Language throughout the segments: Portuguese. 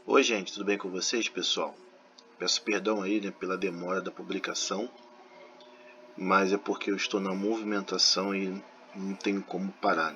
Oi gente, tudo bem com vocês, pessoal? Peço perdão aí, pela demora da publicação, mas é porque eu estou na movimentação e não tenho como parar,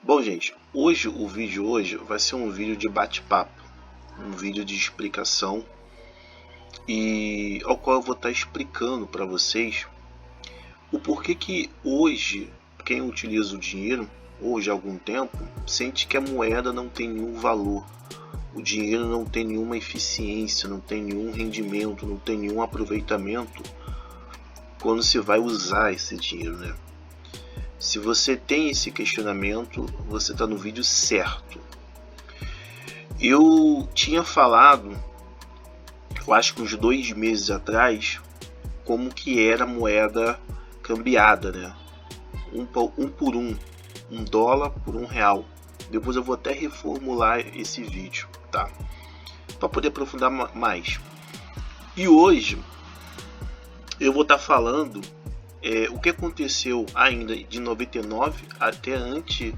Bom gente, o vídeo hoje vai ser um vídeo de bate-papo, um vídeo de explicação e ao qual eu vou estar explicando para vocês o porquê que hoje quem utiliza o dinheiro, hoje há algum tempo, sente que a moeda não tem nenhum valor. O dinheiro não tem nenhuma eficiência, não tem nenhum rendimento, não tem nenhum aproveitamento quando se vai usar esse dinheiro, Se você tem esse questionamento, você está no vídeo certo. Eu tinha falado, eu acho que uns 2 meses atrás, como que era a moeda cambiada, um por um dólar por R$1. Depois eu vou até reformular esse vídeo, para poder aprofundar mais. E hoje eu vou estar falando o que aconteceu ainda de 99 até antes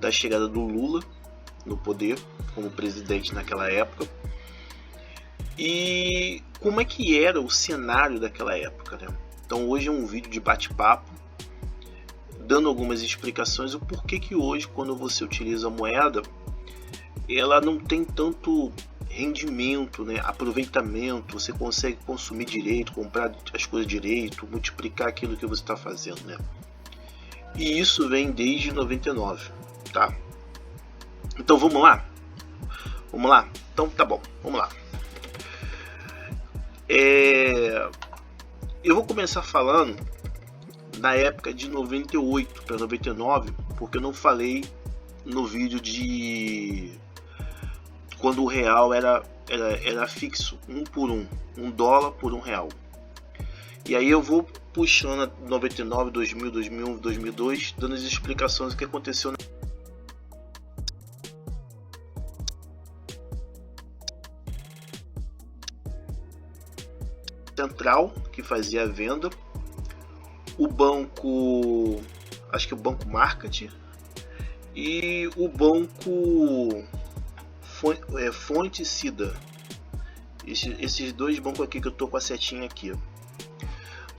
da chegada do Lula no poder como presidente naquela época, e como é que era o cenário daquela época, Então hoje é um vídeo de bate-papo, dando algumas explicações o porquê que hoje, quando você utiliza a moeda, ela não tem tanto rendimento, aproveitamento, você consegue consumir direito, comprar as coisas direito, multiplicar aquilo que você está fazendo, E isso vem desde 99, Então vamos lá? Então tá bom, vamos lá. Eu vou começar falando na época de 98 para 99, porque eu não falei no vídeo de quando o real era fixo, um por um dólar por R$1. E aí eu vou puxando 99, 2000, 2001, 2002, dando as explicações do que aconteceu na central, que fazia a venda, o banco, acho que o banco Market e o banco Fonte Cida. Esses dois bancos aqui que eu tô com a setinha aqui.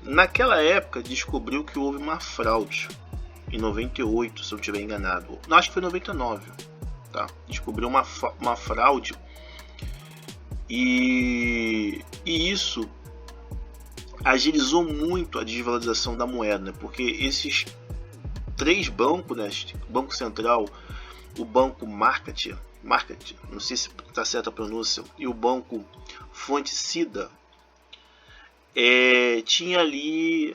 Naquela época descobriu que houve uma fraude em 98, se eu não estiver enganado. Não, acho que foi 99, Descobriu uma fraude e isso agilizou muito a desvalorização da moeda, porque esses três bancos, o Banco Central, o Banco Market, não sei se está certa a pronúncia, e o Banco Fonte Cida, tinha ali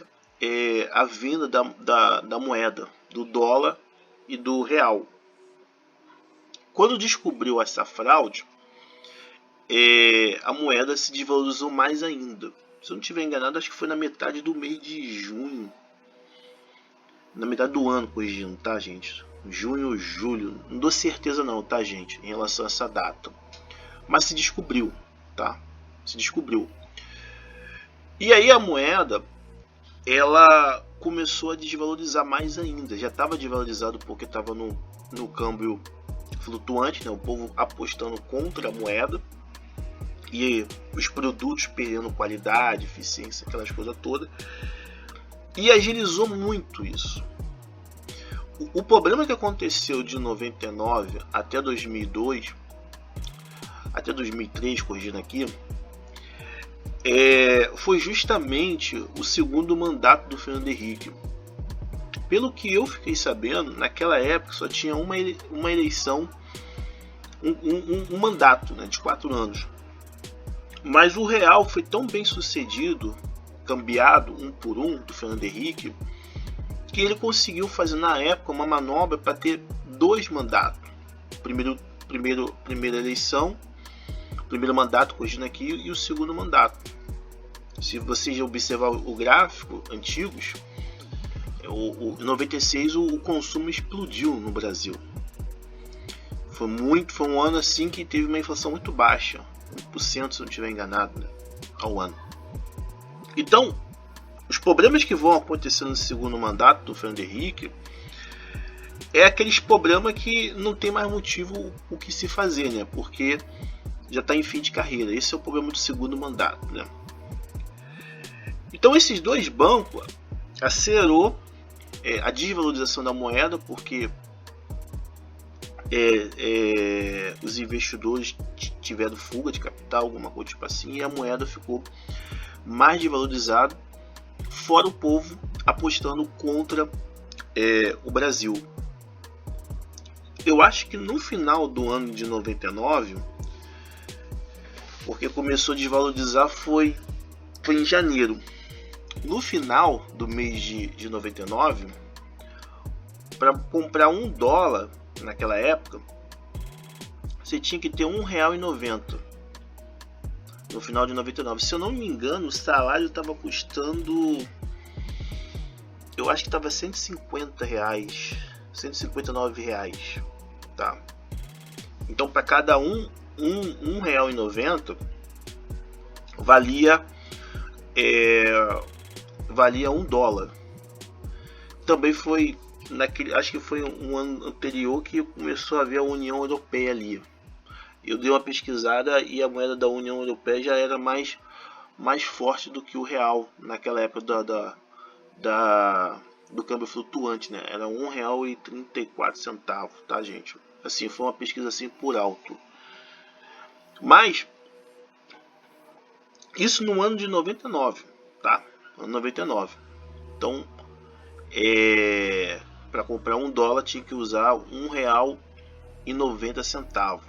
a venda da moeda, do dólar e do real. Quando descobriu essa fraude, a moeda se desvalorizou mais ainda. Se eu não estiver enganado, acho que foi na metade do mês de junho. Na metade do ano, corrigindo, gente? Junho ou julho. Não dou certeza não, gente? Em relação a essa data. Mas se descobriu, Se descobriu. E aí a moeda, ela começou a desvalorizar mais ainda. Já estava desvalorizado porque estava no câmbio flutuante, O povo apostando contra a moeda. E os produtos perdendo qualidade, eficiência, aquelas coisas todas. E agilizou muito isso. O problema que aconteceu de 99 até 2002, até 2003, corrigindo aqui, foi justamente o segundo mandato do Fernando Henrique. Pelo que eu fiquei sabendo, naquela época só tinha uma eleição, um mandato, de 4 anos. Mas o real foi tão bem sucedido, cambiado um por um do Fernando Henrique, que ele conseguiu fazer na época uma manobra para ter 2 mandatos. Primeira eleição, primeiro mandato, corrigindo aqui, e o segundo mandato. Se você já observar o gráfico antigos, em 96 o consumo explodiu no Brasil. Foi um ano assim que teve uma inflação muito baixa, 1%, se não estiver enganado, ao ano. Então, os problemas que vão acontecer no segundo mandato do Fernando Henrique é aqueles problemas que não tem mais motivo o que se fazer, né? Porque já está em fim de carreira. Esse é o problema do segundo mandato, né? Então esses dois bancos acelerou a desvalorização da moeda, porque os investidores tiveram fuga de capital, alguma coisa tipo assim, e a moeda ficou mais desvalorizada, fora o povo apostando contra o Brasil. Eu acho que no final do ano de 99, porque começou a desvalorizar foi em janeiro. No final do mês de 99, para comprar $1 naquela época, você tinha que ter R$1,90 no final de 99. Se eu não me engano, o salário estava custando, eu acho que estava R$150, R$159, tá? Então para cada R$1,90 valia $1. Também foi acho que foi um ano anterior que começou a haver a União Europeia ali. Eu dei uma pesquisada e a moeda da União Europeia já era mais forte do que o real naquela época do câmbio flutuante, né? Era R$1,34, tá, gente? Assim, foi uma pesquisa assim por alto. Mas isso no ano de 99, tá? Ano 99. Então, para comprar $1 tinha que usar R$1,90.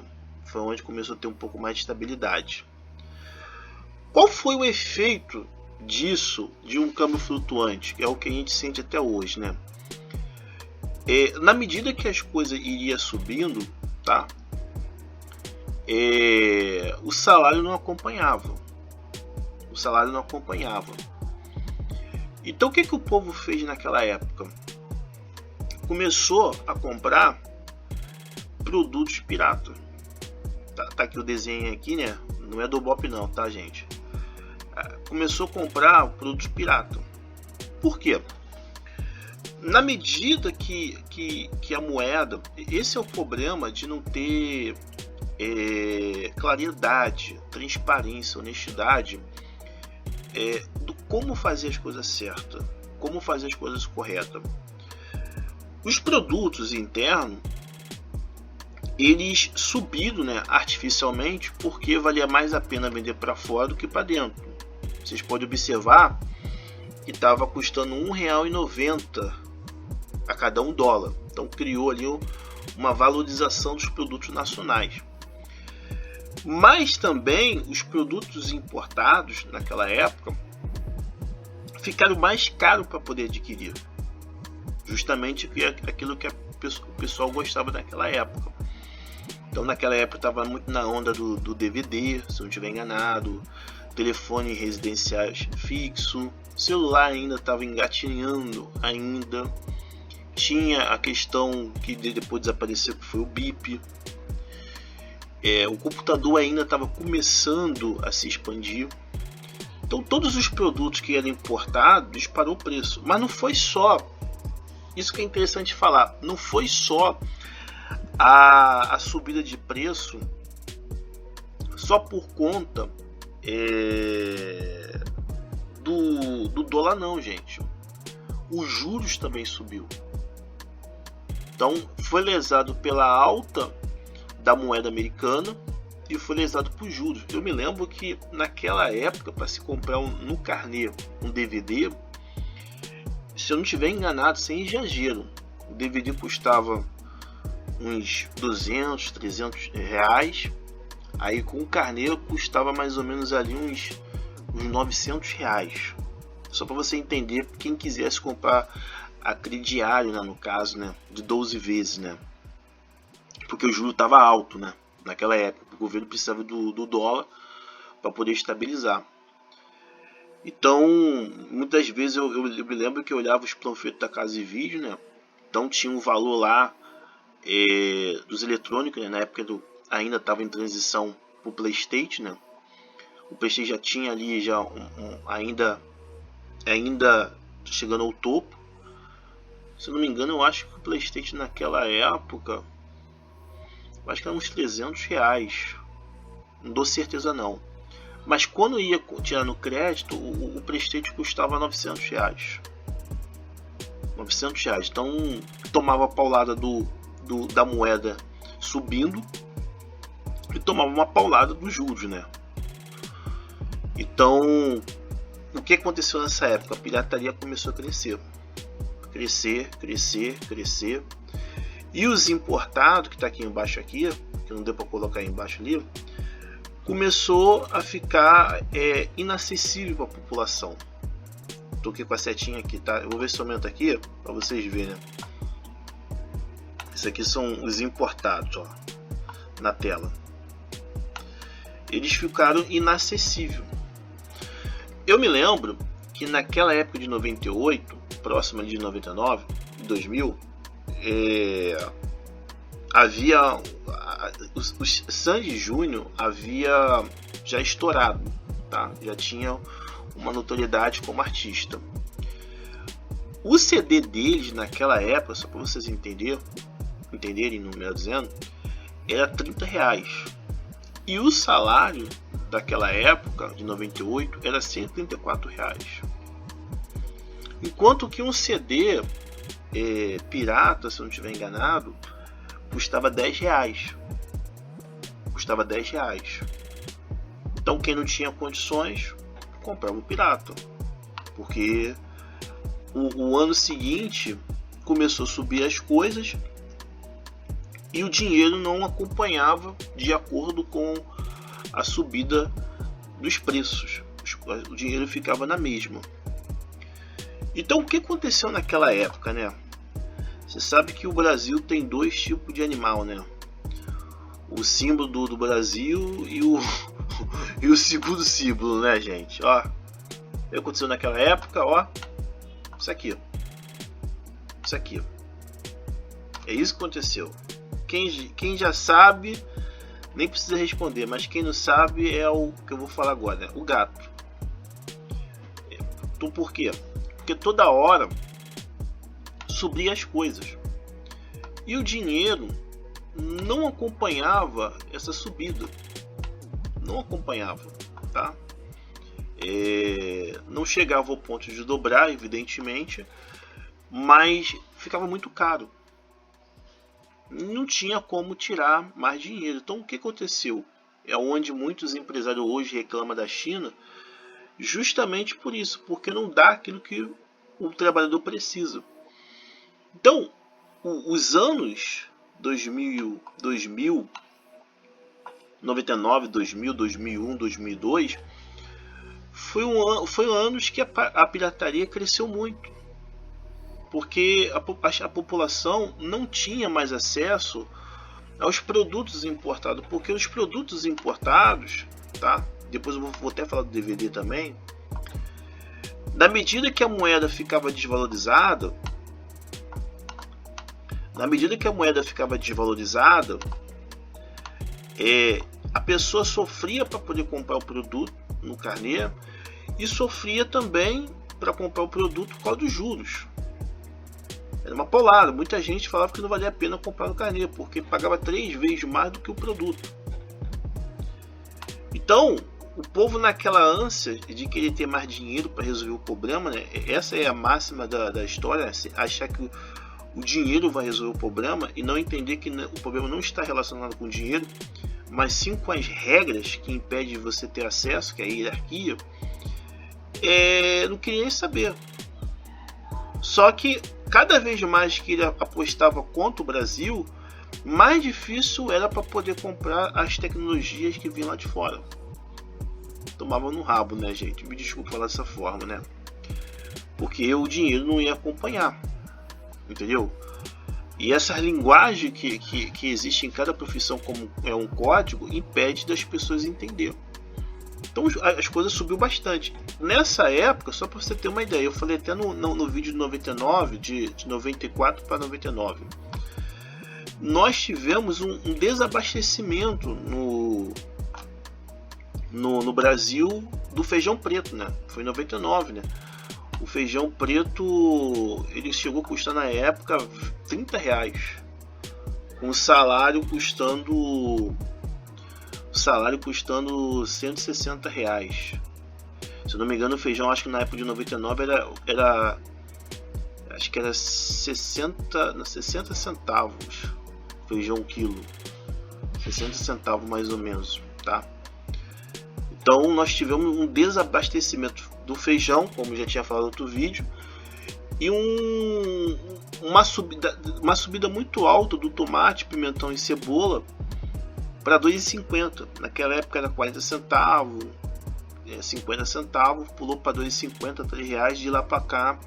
Foi onde começou a ter um pouco mais de estabilidade. Qual foi o efeito disso, de um câmbio flutuante? Que é o que a gente sente até hoje, né? Na medida que as coisas iriam subindo, tá? O salário não acompanhava. Então o que o povo fez naquela época? Começou a comprar produtos pirata. Tá aqui o desenho aqui, né? Não é do Bop não, tá, gente? Começou a comprar produtos pirata. Por quê? Na medida que a moeda... Esse é o problema de não ter claridade, transparência, honestidade do como fazer as coisas certas, como fazer as coisas corretas. Os produtos internos, eles subiram, né, artificialmente, porque valia mais a pena vender para fora do que para dentro. Vocês podem observar que estava custando R$1,90 a cada $1. Então criou ali uma valorização dos produtos nacionais. Mas também os produtos importados naquela época ficaram mais caros para poder adquirir, justamente aquilo que o pessoal gostava naquela época. Então naquela época estava muito na onda do DVD, se não estiver enganado, telefone residenciais fixo, celular ainda estava engatinhando ainda, tinha a questão que depois desapareceu, que foi o BIP. O computador ainda estava começando a se expandir. Então todos os produtos que eram importados disparou o preço. Mas não foi só, isso que é interessante falar, não foi só a subida de preço só por conta do dólar não, gente. Os juros também subiu. Então foi lesado pela alta da moeda americana e foi lesado por juros. Eu me lembro que naquela época, para se comprar no carnê um DVD, se eu não estiver enganado, sem exagero, o DVD custava uns 200, 300 reais. Aí com o carnê custava mais ou menos ali uns 900 reais. Só para você entender, quem quisesse comprar a crediário, né, no caso, né, de 12 vezes, né? Porque o juro estava alto, né? Naquela época, o governo precisava do dólar para poder estabilizar. Então, muitas vezes eu me lembro que eu olhava os panfletos da Casa e Vídeo, né? Então tinha um valor lá dos eletrônicos, né? Na época ainda estava em transição para o PlayStation, né? O PlayStation já tinha ali ainda chegando ao topo. Se eu não me engano, eu acho que o PlayStation naquela época, eu acho que era uns R$300. Não dou certeza não. Mas quando ia tirar no crédito, o PlayStation custava R$900. R$900. Então tomava a paulada da moeda subindo e tomava uma paulada dos juros, né? Então, o que aconteceu nessa época? A pirataria começou a crescer. Crescer. E os importados, que está aqui embaixo aqui, que não deu para colocar aí embaixo ali, começou a ficar inacessível para a população. Estou aqui com a setinha aqui, tá? Eu vou ver se aumenta aqui para vocês verem. Esses aqui são os importados, ó, na tela. Eles ficaram inacessíveis. Eu me lembro que naquela época de 98, próxima de 99, 2000, havia o Sandy Júnior havia já estourado, tá? Já tinha uma notoriedade como artista. O CD deles naquela época, só para vocês entenderem, no melhor dizendo, era R$30. E o salário daquela época, de 98, era R$134. Enquanto que um CD pirata, se eu não estiver enganado, custava R$10. Custava R$10. Então quem não tinha condições comprava o pirata. Porque o ano seguinte começou a subir as coisas e o dinheiro não acompanhava de acordo com a subida dos preços. O dinheiro ficava na mesma. Então o que aconteceu naquela época, né? Você sabe que o Brasil tem dois tipos de animal, né? O símbolo do Brasil e o segundo símbolo, né, gente? Ó, o que aconteceu naquela época, ó, isso aqui. É isso que aconteceu. Quem já sabe nem precisa responder, mas quem não sabe é o que eu vou falar agora, né? O gato. Então por quê? Porque toda hora subia as coisas e o dinheiro não acompanhava essa subida, não acompanhava, tá? Não chegava ao ponto de dobrar, evidentemente, mas ficava muito caro, não tinha como tirar mais dinheiro. Então o que aconteceu? É onde muitos empresários hoje reclamam da China, justamente por isso, porque não dá aquilo que o trabalhador precisa. Então, os anos 2000, 99, 2000, 2001, 2002 foi anos que a pirataria cresceu muito, porque a população não tinha mais acesso aos produtos importados, porque os produtos importados, tá? Depois eu vou até falar do DVD também. Na medida que a moeda ficava desvalorizada, a pessoa sofria para poder comprar o produto no carnê e sofria também para comprar o produto por causa dos juros. Era uma paulada. Muita gente falava que não valia a pena comprar no carnê, porque pagava 3 vezes mais do que o produto. Então, o povo, naquela ânsia de querer ter mais dinheiro para resolver o problema, né? Essa é a máxima da história, achar que o dinheiro vai resolver o problema e não entender que o problema não está relacionado com o dinheiro, mas sim com as regras que impedem você ter acesso, que é a hierarquia. Não queria nem saber. Só que cada vez mais que ele apostava contra o Brasil, mais difícil era para poder comprar as tecnologias que vinham lá de fora. Tomava no rabo, né, gente? Me desculpa falar dessa forma, né? Porque o dinheiro não ia acompanhar, entendeu? E essa linguagem que existe em cada profissão, como é um código, impede das pessoas entenderem. Então as coisas subiu bastante. Nessa época, só para você ter uma ideia, eu falei até no vídeo de 99, de 94 para 99, nós tivemos um desabastecimento no Brasil do feijão preto, né? Foi em 99, né? O feijão preto, ele chegou a custar na época R$30, com o salário custando R$160. Se eu não me engano, o feijão, acho que na época de 99 era acho que era 60 centavos feijão quilo, 60 centavos mais ou menos, tá? Então nós tivemos um desabastecimento do feijão, como já tinha falado no outro vídeo, e uma subida muito alta do tomate, pimentão e cebola para R$2,50. Naquela época era 40 centavos, 50 centavos, pulou para R$2,50, R$3. De lá para cá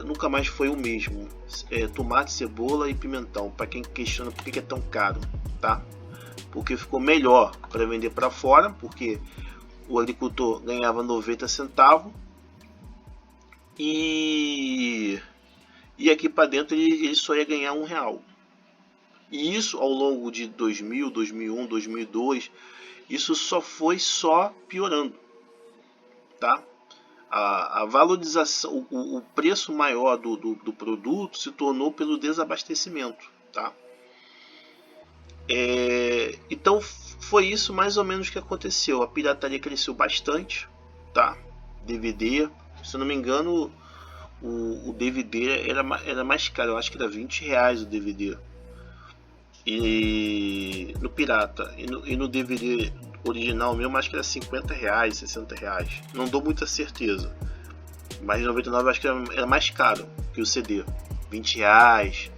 nunca mais foi o mesmo. Tomate, cebola e pimentão, para quem questiona por que é tão caro, tá? Porque ficou melhor para vender para fora, porque o agricultor ganhava 90 centavos e aqui para dentro ele só ia ganhar R$1. E isso ao longo de 2000, 2001, 2002, isso só foi piorando, tá? A valorização, o preço maior do produto se tornou pelo desabastecimento, tá? Então foi isso mais ou menos que aconteceu. A pirataria cresceu bastante, tá? DVD, se eu não me engano, o DVD era mais caro, eu acho que era R$20 o DVD. E no pirata, e no DVD original mesmo, acho que era R$50, R$60. Não dou muita certeza, mas em 99 acho que era mais caro que o CD, R$20.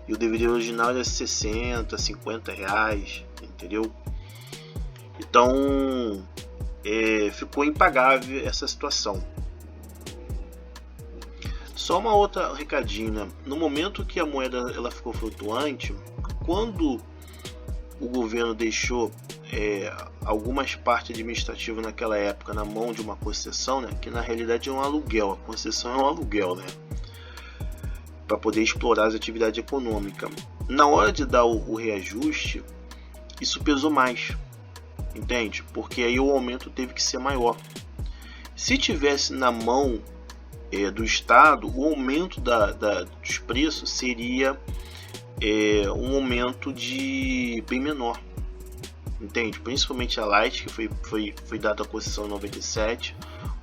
E o DVD original era R$60, R$50, entendeu? Então ficou impagável essa situação. Só uma outra recadinho, né? No momento que a moeda ela ficou flutuante, quando o governo deixou algumas partes administrativas naquela época na mão de uma concessão, né? Que na realidade é um aluguel, a concessão é um aluguel, né? Para poder explorar as atividades econômicas. Na hora de dar o reajuste, isso pesou mais, entende? Porque aí o aumento teve que ser maior. Se tivesse na mão do Estado, o aumento dos preços seria um aumento bem menor, entende? Principalmente a Light, que foi dada a concessão em 97,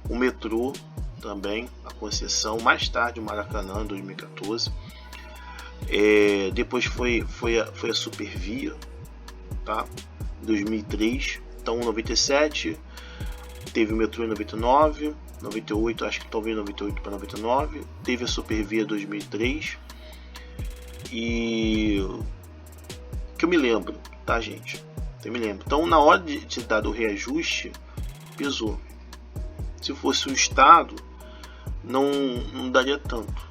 o metrô também, a concessão, mais tarde o Maracanã em 2014, depois foi a Supervia, tá? Em 2003, então 97 teve o metrô em 99, 98, acho que talvez 98 para 99, teve a Supervia em 2003, e que eu me lembro, tá, gente? Eu me lembro. Então, na hora de dar o reajuste, pesou. Se fosse o Estado, não daria tanto.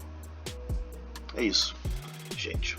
É isso, gente.